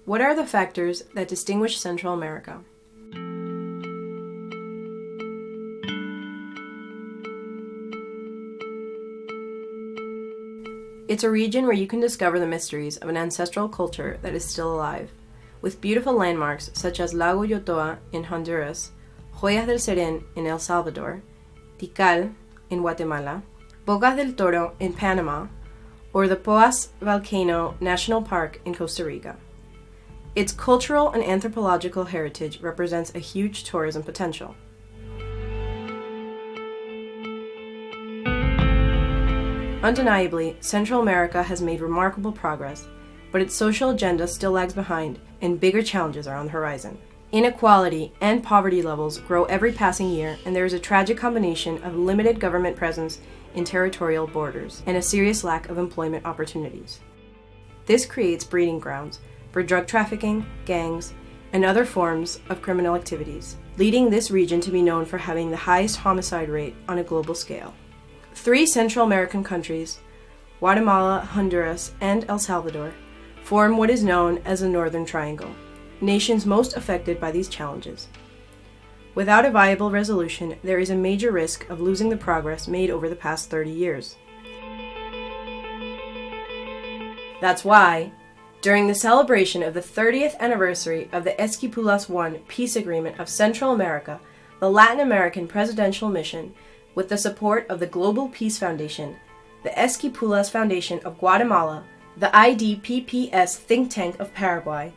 What are the factors that distinguish Central America? It's a region where you can discover the mysteries of an ancestral culture that is still alive, with beautiful landmarks such as Lago Yotoa in Honduras, Joyas del Serén in El Salvador, Tikal in Guatemala, Bocas del Toro in Panama, or the Poas Volcano National Park in Costa Rica. Its cultural and anthropological heritage represents a huge tourism potential. Undeniably, Central America has made remarkable progress, but its social agenda still lags behind, and bigger challenges are on the horizon. Inequality and poverty levels grow every passing year, and there is a tragic combination of limited government presence in territorial borders and a serious lack of employment opportunities. This creates breeding grounds for drug trafficking, gangs, and other forms of criminal activities, leading this region to be known for having the highest homicide rate on a global scale. 3 Central American countries, Guatemala, Honduras, and El Salvador, form what is known as the Northern Triangle, nations most affected by these challenges. Without a viable resolution, there is a major risk of losing the progress made over the past 30 years. That's why, during the celebration of the 30th anniversary of the Esquipulas I Peace Agreement of Central America, the Latin American Presidential Mission, with the support of the Global Peace Foundation, the Esquipulas Foundation of Guatemala, the IDPPS think tank of Paraguay,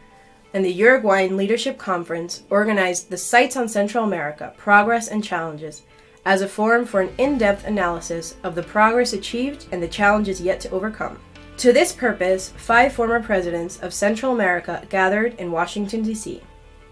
and the Uruguayan Leadership Conference organized the Sites on Central America, Progress and Challenges, as a forum for an in-depth analysis of the progress achieved and the challenges yet to overcome. To this purpose, 5 former presidents of Central America gathered in Washington DC.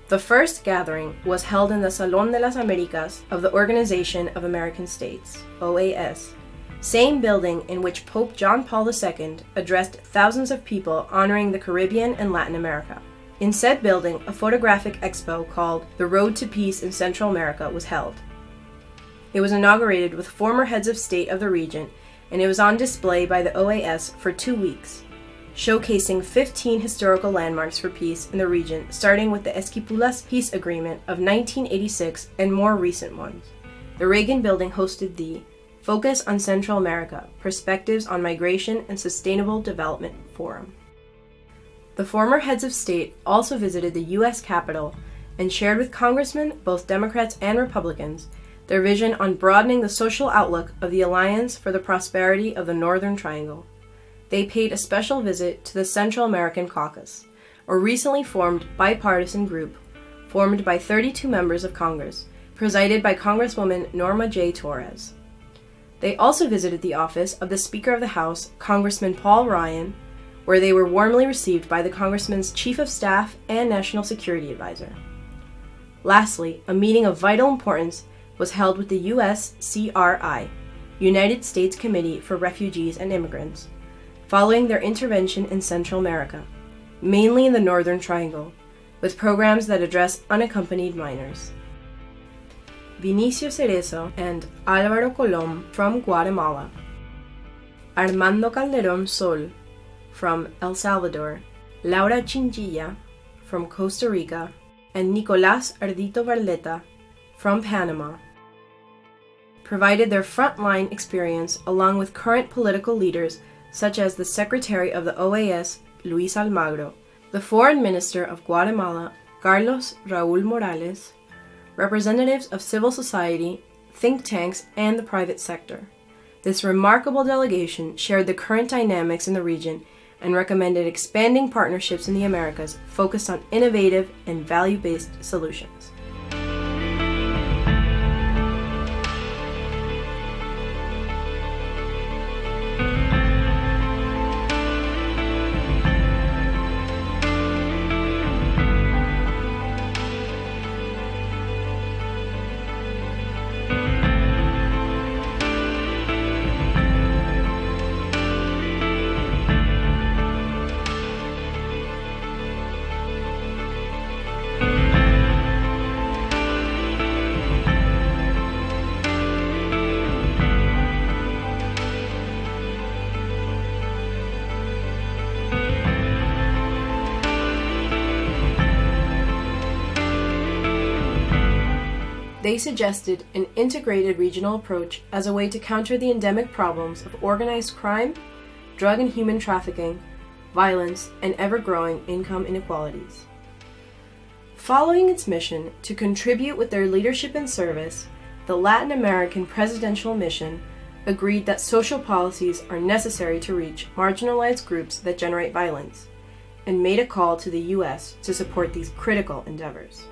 The first gathering was held in the Salón de las Américas of the Organization of American States, OAS, same building in which Pope John Paul II addressed thousands of people honoring the Caribbean and Latin America. In said building, a photographic expo called The Road to Peace in Central America was held. It was inaugurated with former heads of state of the region, and it was on display by the OAS for 2 weeks, showcasing 15 historical landmarks for peace in the region, starting with the Esquipulas Peace Agreement of 1986 and more recent ones. The Reagan Building hosted the Focus on Central America, Perspectives on Migration and Sustainable Development Forum. The former heads of state also visited the U.S. Capitol and shared with congressmen, both Democrats and Republicans, their vision on broadening the social outlook of the Alliance for the Prosperity of the Northern Triangle. They paid a special visit to the Central American Caucus, a recently formed bipartisan group formed by 32 members of Congress, presided by Congresswoman Norma J. Torres. They also visited the office of the Speaker of the House, Congressman Paul Ryan, where they were warmly received by the Congressman's Chief of Staff and National Security Advisor. Lastly, a meeting of vital importance was held with the USCRI, United States Committee for Refugees and Immigrants, following their intervention in Central America, mainly in the Northern Triangle, with programs that address unaccompanied minors. Vinicio Cerezo and Álvaro Colom from Guatemala, Armando Calderón Sol from El Salvador, Laura Chinchilla from Costa Rica, and Nicolás Ardito Barleta from Panama, provided their frontline experience along with current political leaders such as the Secretary of the OAS, Luis Almagro, the Foreign Minister of Guatemala, Carlos Raúl Morales, representatives of civil society, think tanks, and the private sector. This remarkable delegation shared the current dynamics in the region and recommended expanding partnerships in the Americas focused on innovative and value-based solutions. They suggested an integrated regional approach as a way to counter the endemic problems of organized crime, drug and human trafficking, violence, and ever-growing income inequalities. Following its mission to contribute with their leadership and service, the Latin American Presidential Mission agreed that social policies are necessary to reach marginalized groups that generate violence, and made a call to the U.S. to support these critical endeavors.